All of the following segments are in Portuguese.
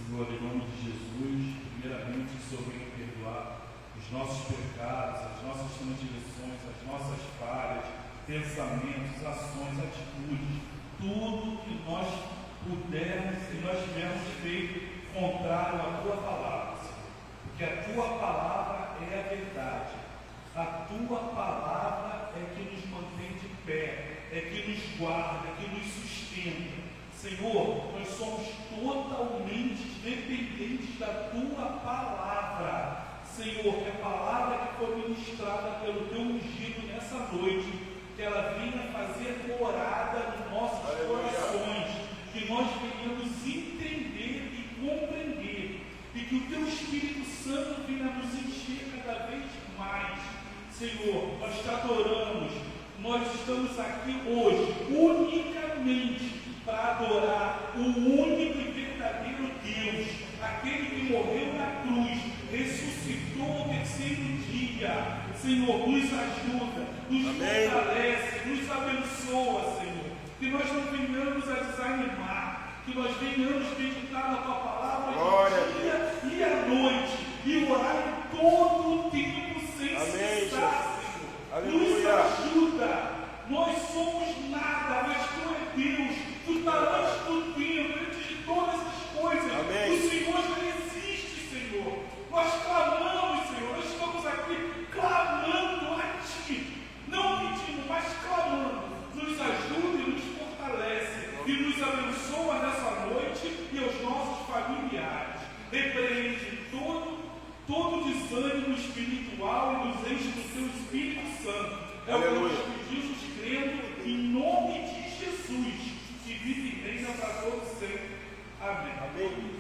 Senhor, em nome de Jesus, primeiramente o Senhor venha perdoar os nossos pecados, as nossas transgressões, as nossas falhas, pensamentos, ações, atitudes, tudo que nós pudermos e nós tivermos feito contrário à Tua palavra, Senhor. Porque a Tua palavra é a verdade, a Tua palavra é que nos mantém de pé, é que nos guarda, é que nos sustenta. Senhor, nós somos totalmente dependentes da Tua palavra. Senhor, que a palavra que foi ministrada pelo Teu ungido nessa noite, que ela venha fazer morada nos nossos corações, que nós venhamos entender e compreender, e que o Teu Espírito Santo venha nos encher cada vez mais. Senhor, nós te adoramos, nós estamos aqui hoje unicamente para adorar o único e verdadeiro Deus, aquele que morreu na cruz, ressuscitou ao terceiro dia. Senhor, nos ajuda, nos fortalece, nos abençoa, Senhor. Que nós não venhamos a desanimar, que nós venhamos meditar na Tua palavra de dia e à noite, e orar em todo o tempo sem cessar, Senhor. Nos ajuda. Nós somos nada, mas Tu é Deus. Tu está antes do tempo, antes de todas as coisas. O Senhor já existe, Senhor. Nós clamamos, Senhor. Nós estamos aqui clamando a Ti. Não pedindo, mas clamando. Nos ajuda e nos fortalece. E nos abençoa nessa noite e aos nossos familiares. Repreende todo desânimo espiritual e nos enche do Teu Espírito Santo. É o que nós pedimos crendo em nome de Jesus, que vive e reina para todos sempre. Amém. Amém.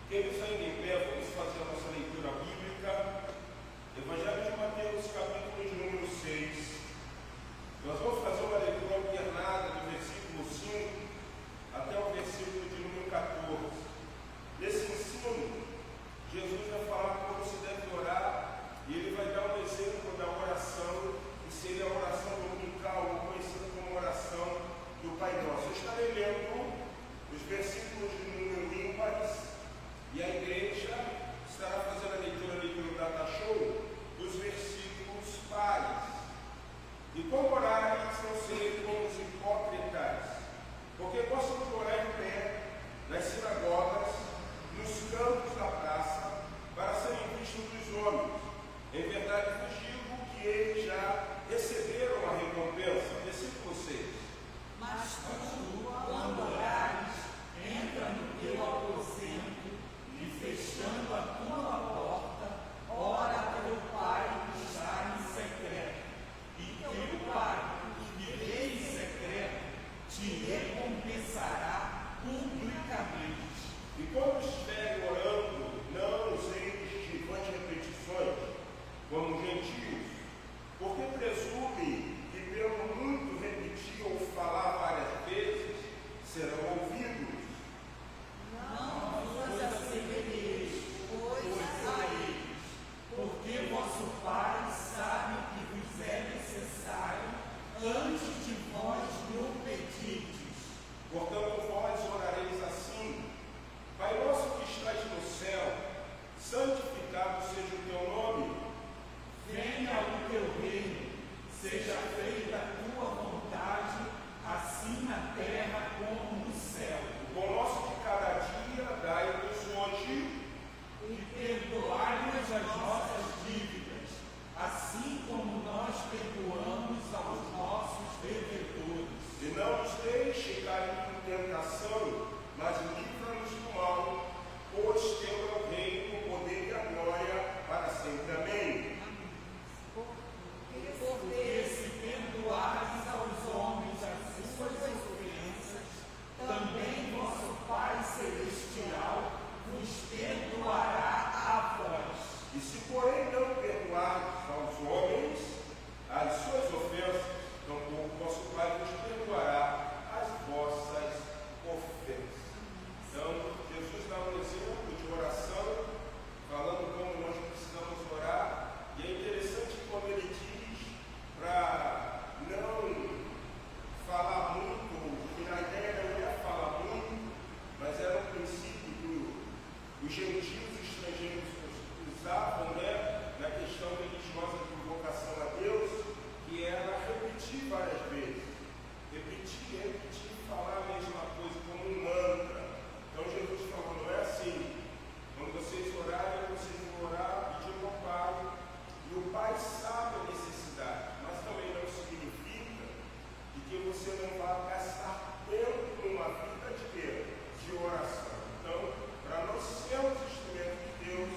Queridos, ainda em pé, vamos fazer a nossa leitura bíblica. Evangelho de Mateus, capítulo de número 6. Nós vamos fazer uma leitura alternada do versículo 5 até o versículo de número 14. Nesse ensino, Jesus vai falar como se deve orar, e Ele vai dar um exemplo da oração, que seria a oração dominical, conhecida como oração do Pai Nosso. Eu estarei lendo os você não vai gastar tempo numa vida de quê? De oração. Então, para nós sermos instrumentos de Deus,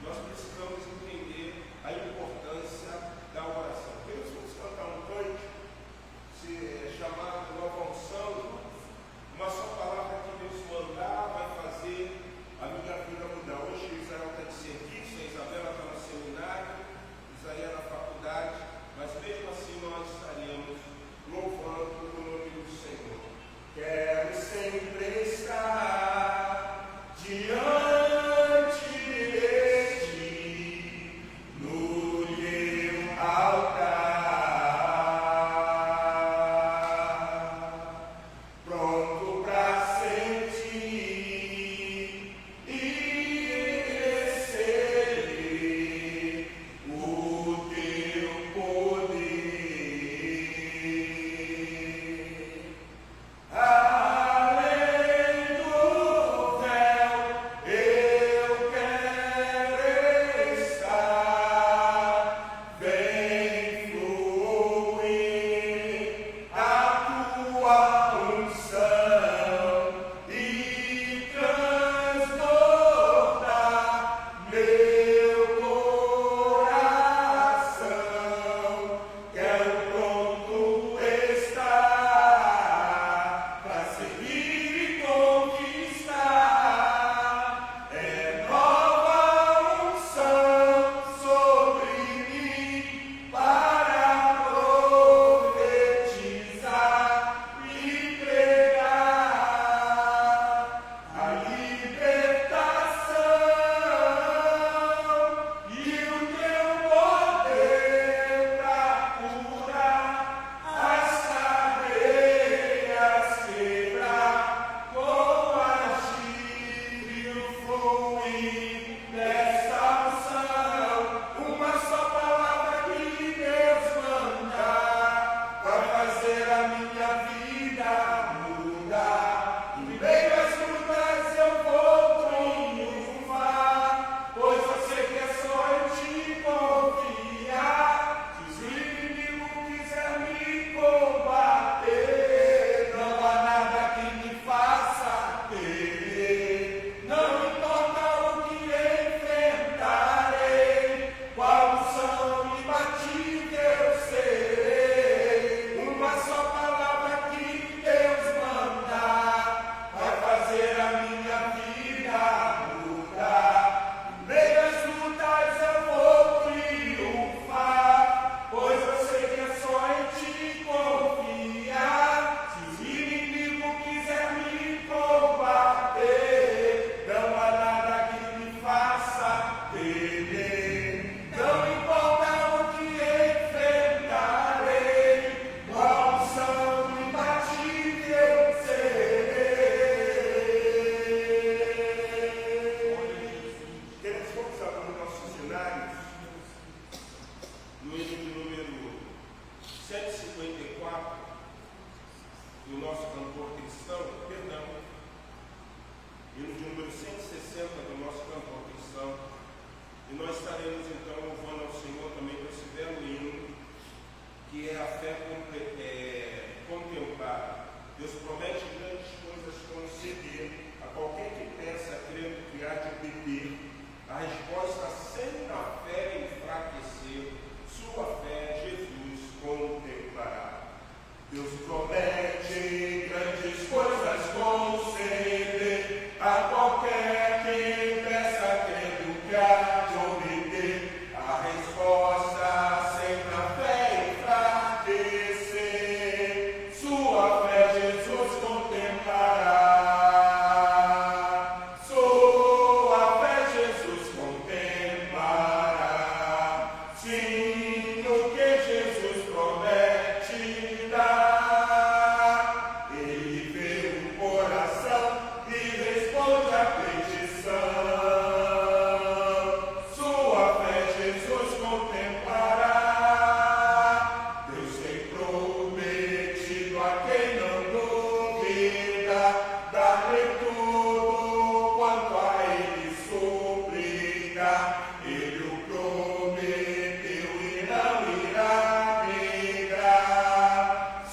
nós precisamos entender a importância da oração. Queridos, vamos cantar um cântico chamado Nova Unção. Uma só palavra que Deus mandar vai fazer a minha vida mudar. Hoje Israel está de serviço, a Isabela está no seminário, Isaías na faculdade, mas mesmo assim nós estaremos louvando o nome do Senhor. Quero sempre estar diante de ti, no teu altar.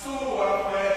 Sua fé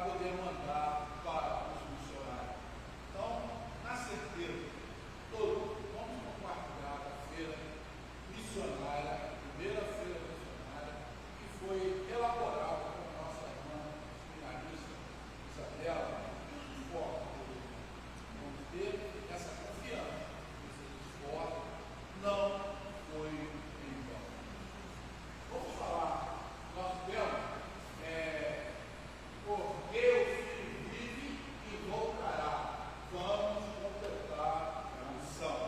poder mandar para os missionários. Então, na certeza, todos vamos compartilhar a feira missionária, a primeira feira missionária, que foi elaborada por nossa irmã seminarista Isabela, muito forte. Vamos ter essa confiança, esse esforço não foi em vão. Vamos falar, nosso tema é porque o Filho vive e voltará. Vamos completar a missão.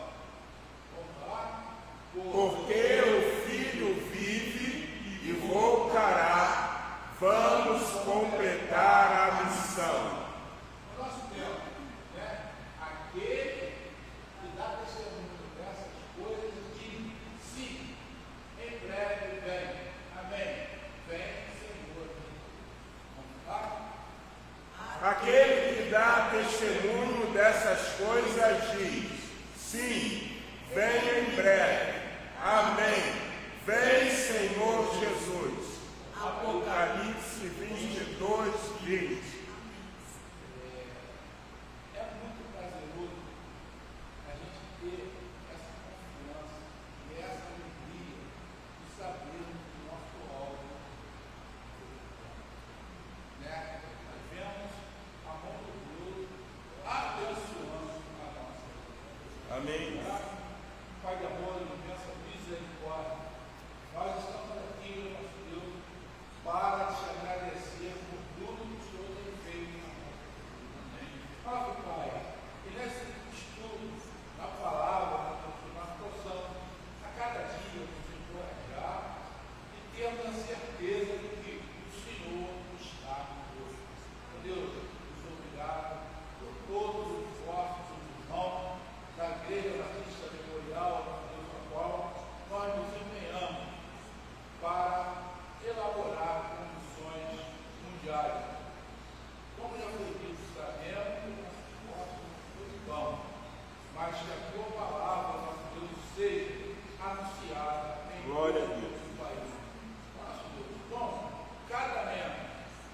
Vamos falar? Porque o Filho vive e voltará, vamos completar a missão. O nosso tema, né? Aquele que dá testemunho dessas coisas diz sim, em breve vem. Amém. Vem, Senhor. Vamos lá? Aquele que dá testemunho dessas coisas diz: sim, vem em breve. Amém. Vem, Senhor Jesus. Apocalipse 22, 20. É muito prazeroso a gente ter essa confiança e essa alegria de sabermos que o nosso alvo, né? Nós vemos a mão de Deus abençoando a nossa vida. Amém. Pai de amor, imensa misericórdia, nós estamos aqui, nosso Deus, para te agradecer por tudo que o Senhor tem feito na nossa vida. Amém. Pai, e nesse estudo, na palavra, nós possamos a cada dia nos encorajar e termos a certeza de que o Senhor está conosco. Meu Deus, nos obrigado por todos os esforços dos irmãos da Igreja Batista Memorial, na qual nós nos empenhamos para elaborar condições mundiais. Como já foi dito, sabemos que nossos esforços não foi em vão, mas que a tua palavra, nosso Deus, seja anunciada em Glória a todos Deus. os países. Nosso Deus, toma cada membro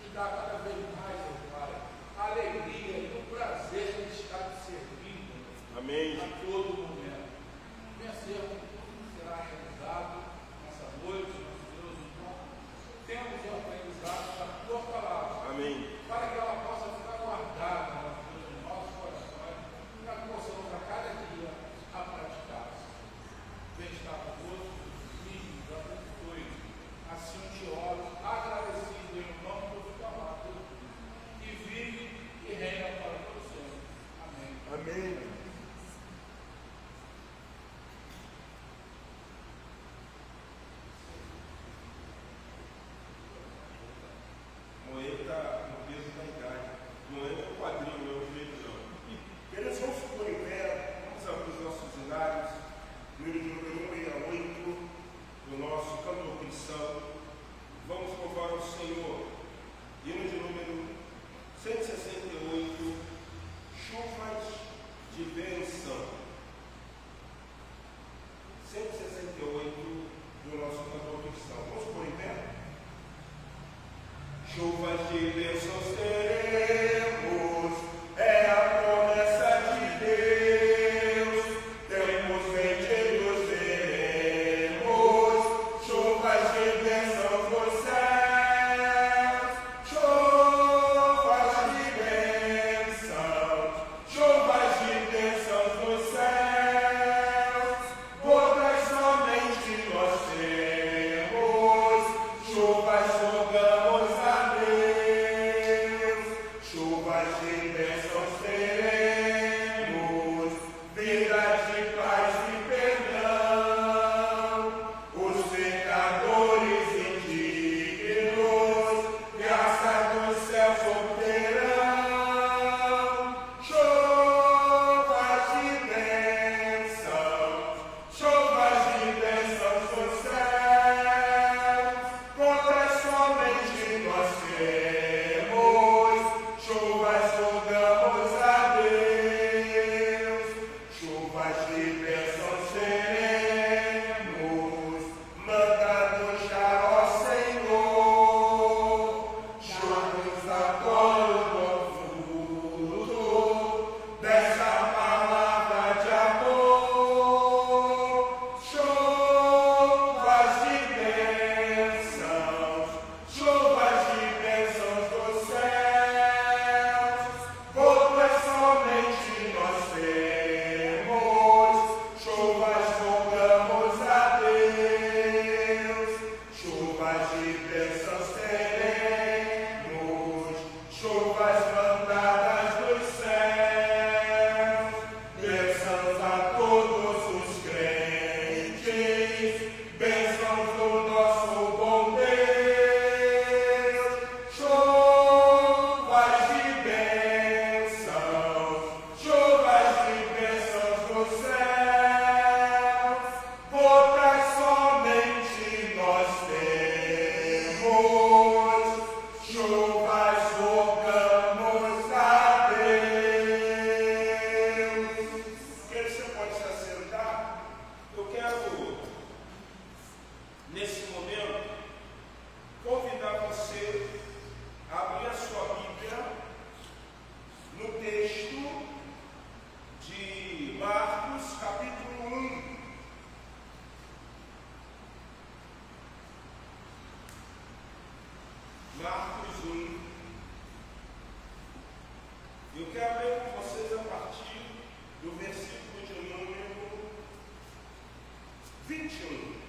e dá cada vez mais, Pai, a alegria e o prazer de estar te servindo Amém. a todo momento. Vencermos tudo que será realizado nessa noite, nosso Deus, então, temos o aprendizado da tua palavra, Amém. para que ela possa ficar guardada, nosso Deus, em nossos corações, para que possamos a cada dia a praticar. Vem estar conosco, filhos, abençoe. Assim eu te oro, agradecido em nome do teu amado Jesus, que vive e reina para todos sempre. Amém. Amém. Moeda está no peso da idade. Não é um quadrinho, não é um jeito, não. Queridos, vamos supor em pé, vamos abrir os nossos hinários, no hino de número 168, do nosso cantor cristão. Vamos louvar ao Senhor. Hino de número 168, chuvas de bênção. 168, do nosso cantor cristão. Vamos supor em pé? Chuvas de bênçãos teremos, é a promessa de Deus. Tempos vendidos veremos, chuvas de bênçãos nos céus, chuvas de bênçãos, chuvas de bênçãos nos céus, gotas somente nós temos, chuvas rogamos a Deus, chuvas de bênçãos teremos, vida de paz e perdão, os pecadores indignos, graça dos céus obterão, chuvas de bênçãos, chuvas de bênçãos dos céus, contas somente nós temos, chuvas rogamos Eu quero ler com vocês a partir do versículo de número 21.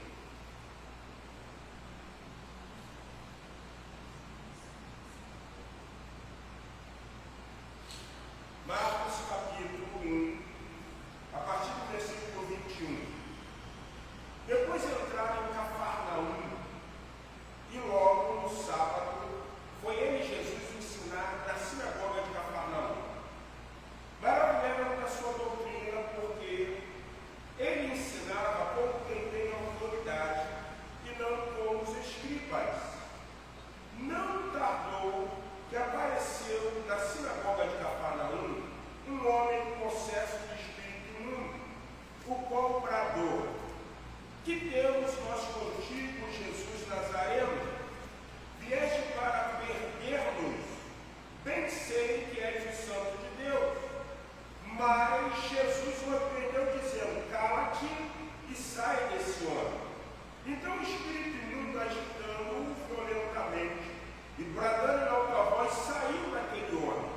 Marcos capítulo 1, a partir do versículo 21. Depois entraram em Cafarnaum, e logo no sábado foi ele, Jesus, ensinar na sinagoga de Cafarnaum. Maravilharam da sua doutrina, porque ele ensinava como quem tem autoridade e não como os escribas. Não tardou que apareceu na sinagoga de Cafarnaum um homem possesso de espírito imundo, o qual bradou: que temos nós contigo, Jesus Nazareno? Vieste para perder-nos? Bem sei que és o Santo de Deus. Mas Jesus o repreendeu, dizendo: cala-te e sai desse homem. Então o espírito imundo, agitando-o violentamente e bradando em alta voz, saiu daquele homem.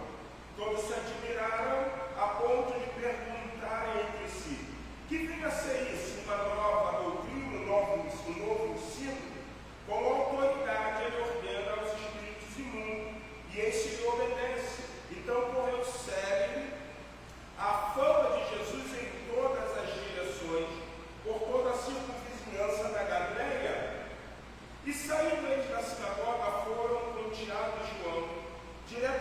Todos se admiraram a ponto de perguntar entre si: que vinha a ser isso? Uma nova doutrina, um novo ensino? Com autoridade ele ordena aos espíritos imundos, e este lhe obedece. Então correu célere a fama de Jesus em todas as direções, por toda a circunvizinhança da Galileia. E saindo eles da sinagoga, foram com Tiago e João diretamente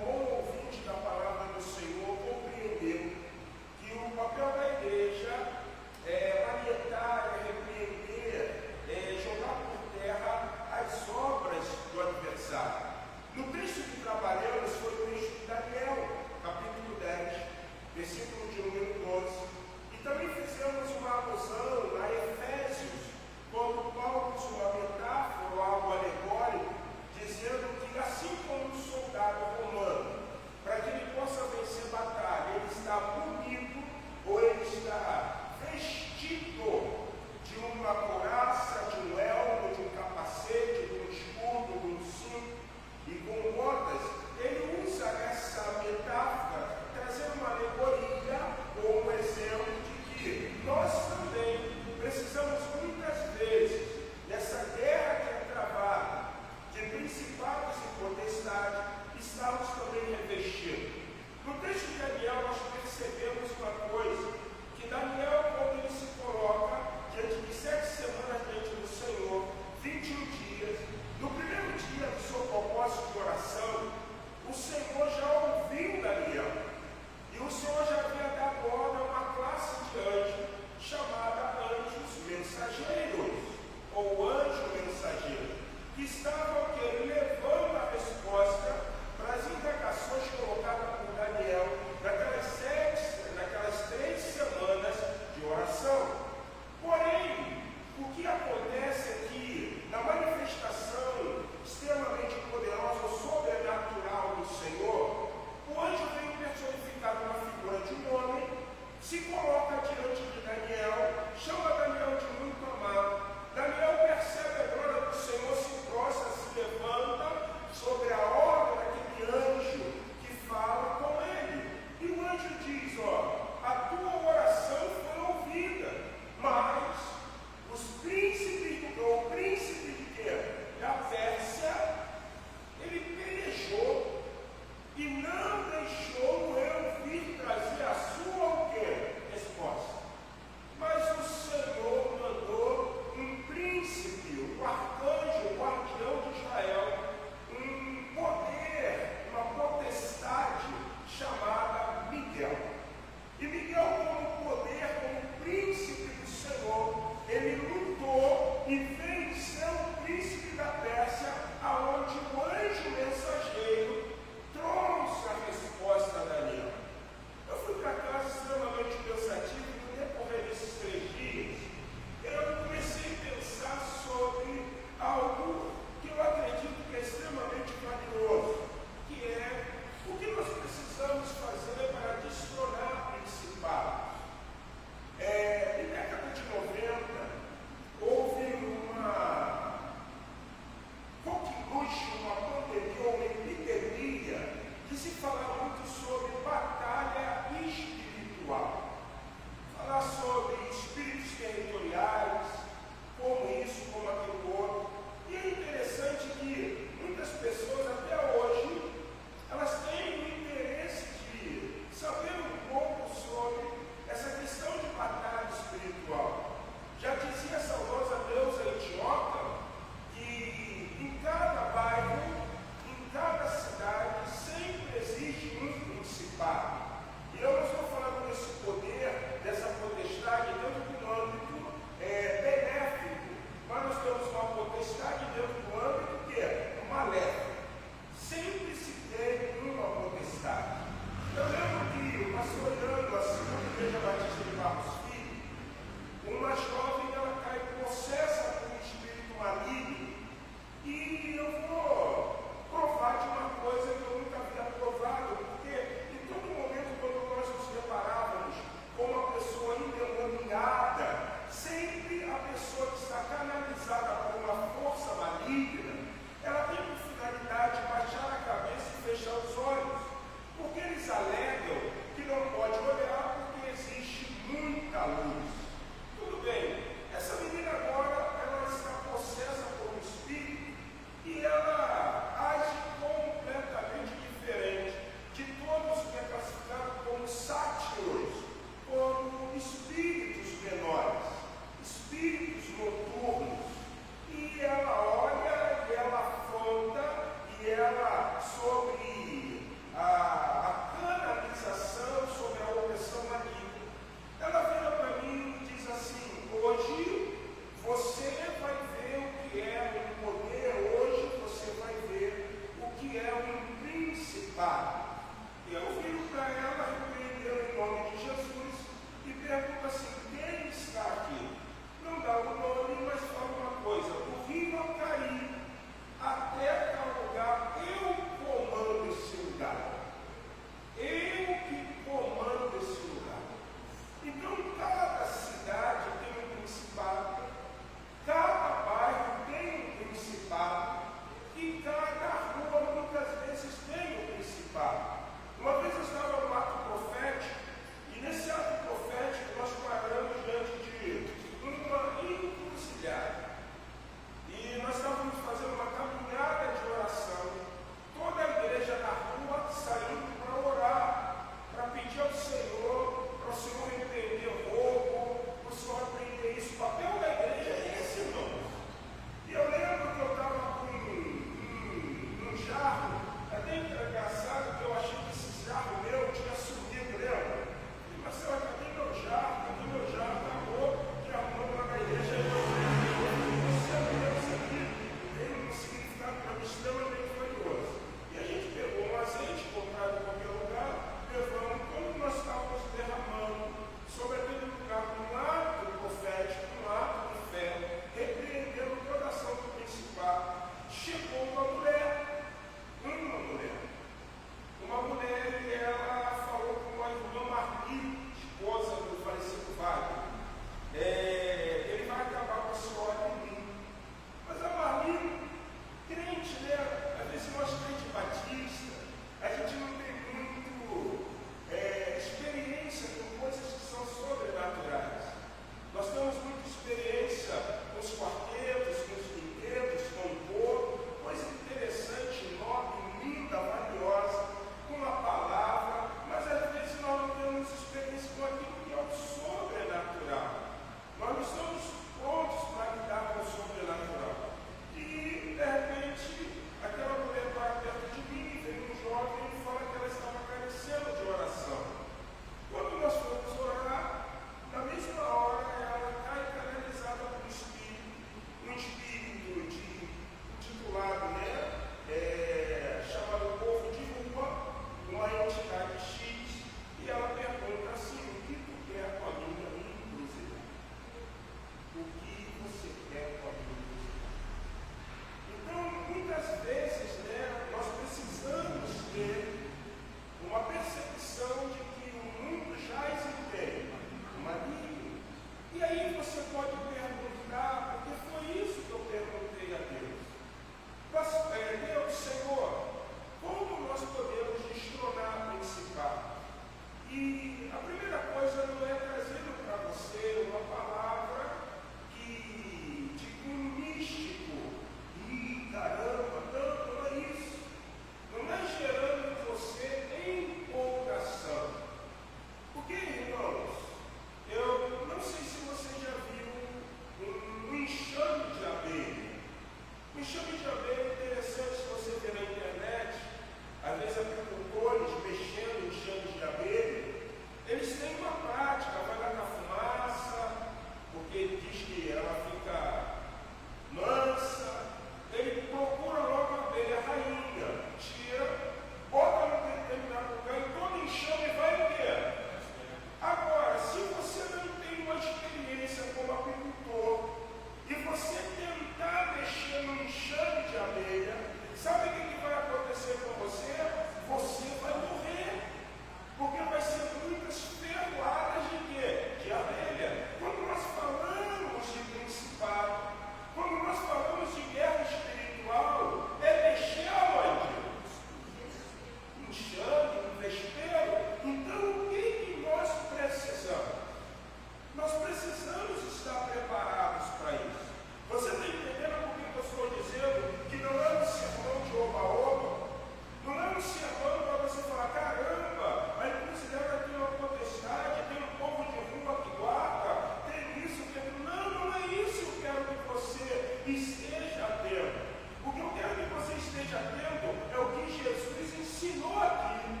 esteja tendo é o que Jesus ensinou aqui,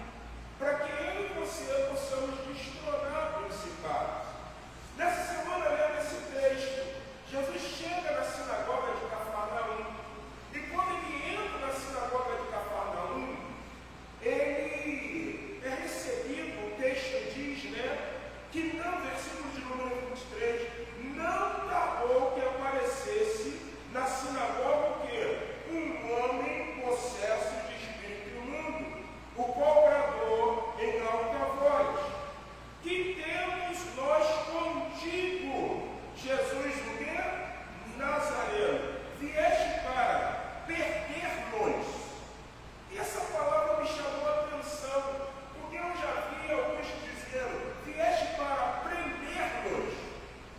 para que eu e você possamos destronar principados. Nessa semana, lendo esse texto, Jesus chega na sinagoga de Cafarnaum, e quando ele entra na sinagoga de Cafarnaum, ele é recebido, o texto diz, que não, versículo de número 23, não tardou que aparecesse na sinagoga o quê? Um homem possesso de espírito imundo, o qual bradou em alta voz: que temos nós contigo, Jesus o quê? Nazareno, vieste para perder-nos. E essa palavra me chamou a atenção, porque eu já vi alguns dizendo: vieste para prender-nos.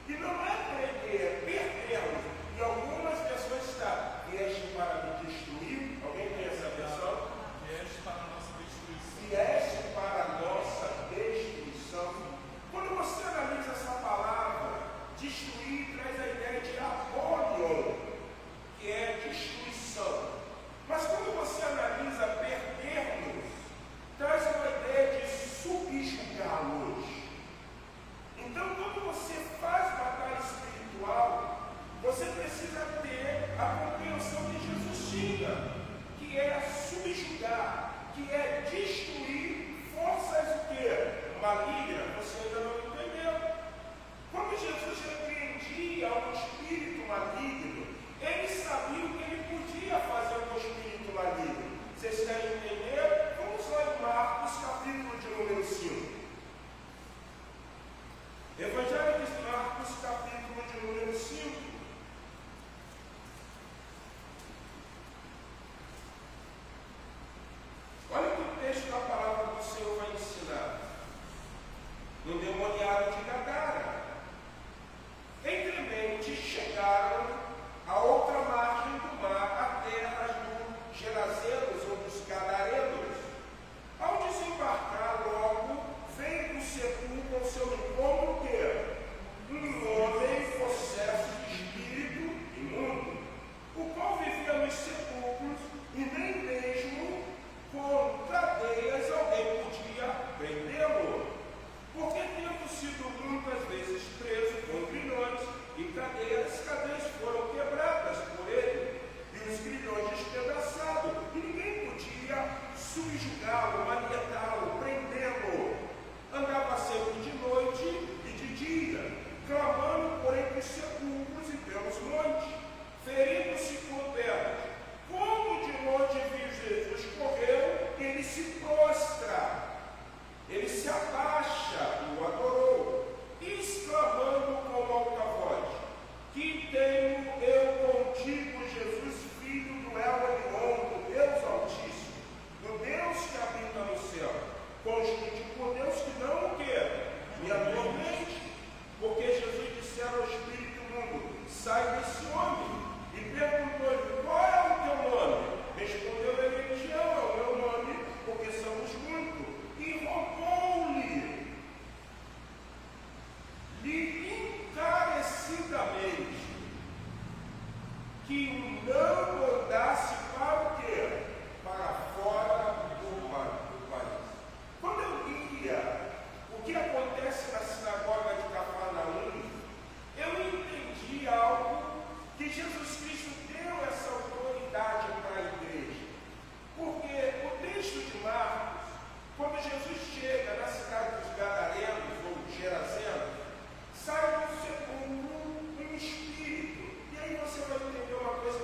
E não é prender, é perder-nos. Em algumas versões está: vieste para me destruir. Alguém tem essa versão? Vieste para a nossa destruição. Vieste para a nossa destruição. Quando você analisa essa palavra, destruir traz a ideia de abolion, que é destruição. Mas quando você analisa perder-nos, traz uma ideia de subjugá-los. Então, quando você faz batalha espiritual, você precisa ter a compreensão que Jesus tinha, que é subjugar, que é destruir forças o quê? Malignas. Você ainda não entendeu. Quando Jesus repreendia um espírito maligno, ele sabia o que ele podia fazer com o espírito maligno. Vocês querem entender? Vamos lá em Marcos, capítulo de número 5. Evangelho de Marcos, capítulo de número 5. Olha o que o texto da palavra do Senhor vai ensinar. No demoniado de Gadara, entremente chegaram a outra margem do mar, a terras dos Gerazenos ou dos Gadarenos. Ao desembarcar logo, veio do sepulcro ao seu encontro o quê? Um homem possesso de espírito imundo, o qual vivia nos sepulcros e nem mesmo com cadeias alguém podia prendê-lo, porque tendo sido muitas vezes preso com grilhões e cadeias foram quebradas por ele, e os grilhões despedaçados, e ninguém podia subjugá-lo, manietá-lo, prendê-lo. Andava sempre de noite e de dia, clamando por entre os sepulcros e pelos montes, ferindo-se com pedras. Quando de longe viu Jesus correu, ele se prostra, ele se abaixa e o adorou, exclamando com alta voz: que tenho eu contigo, Jesus, filho do El Elion, do Deus Altíssimo, do Deus que habita no céu. Conjunte por Deus que não o quê? Me atormente. Porque Jesus dissera ao espírito imundo: sai desse homem. E perguntou-lhe: qual é o teu nome? Respondeu ele: Legião é o meu nome, porque somos muitos. E rogou-lhe, encarecidamente, que o não mandasse para o quê? Para fora do país. Quando eu lia o que acontece na sinagoga de Cafarnaum, eu entendi algo que Jesus Cristo deu essa autoridade para a igreja. Porque o texto de Marcos, quando Jesus chega na cidade dos Gadarenos ou Gerazenos, sai do sepulcro um espírito. E aí você vai entender uma coisa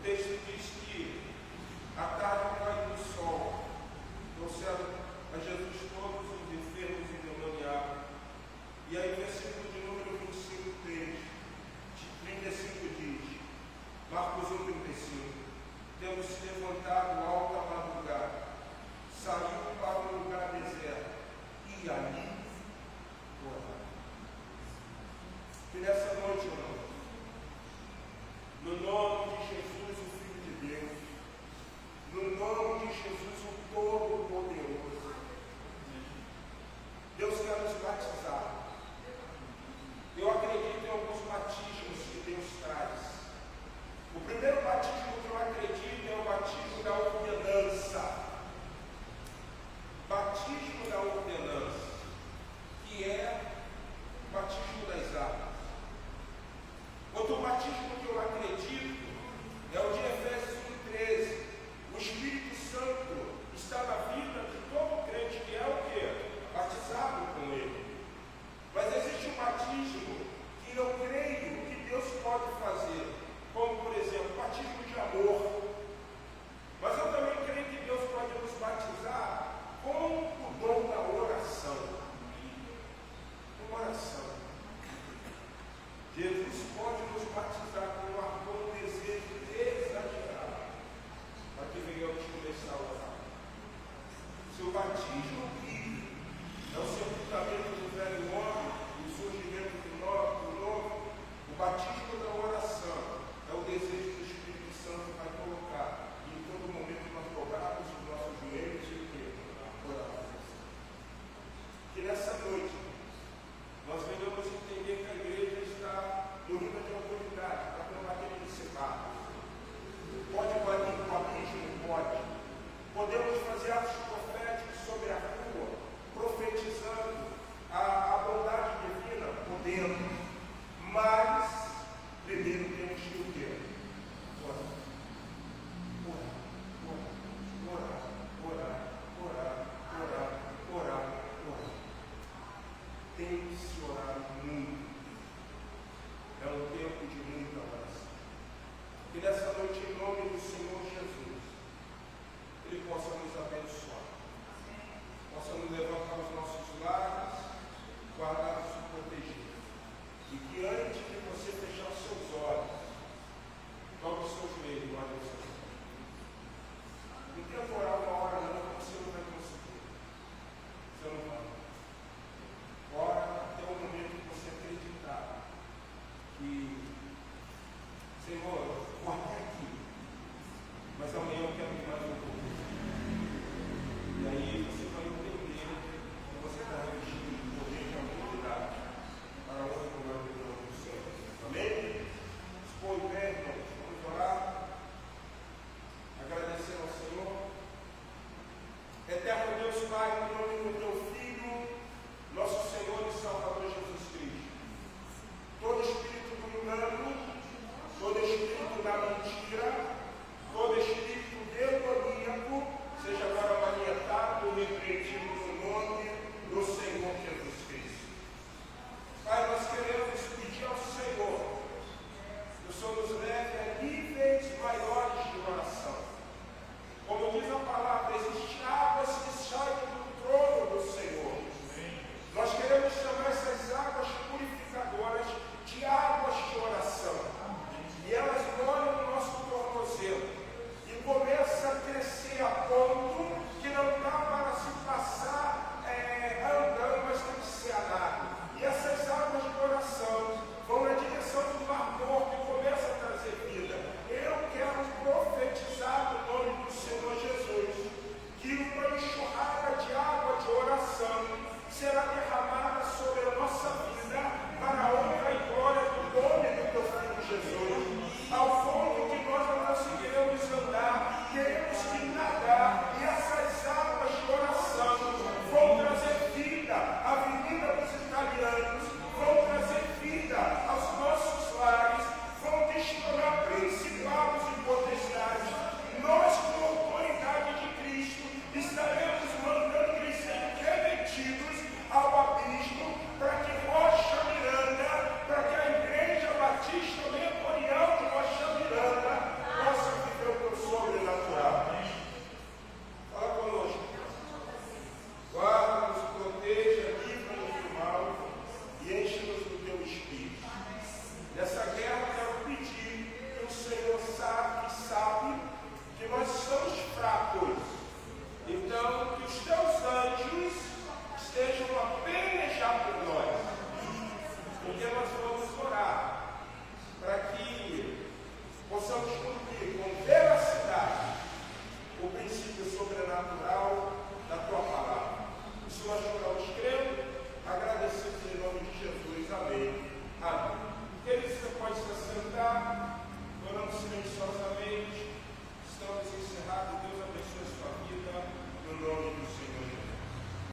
texto diz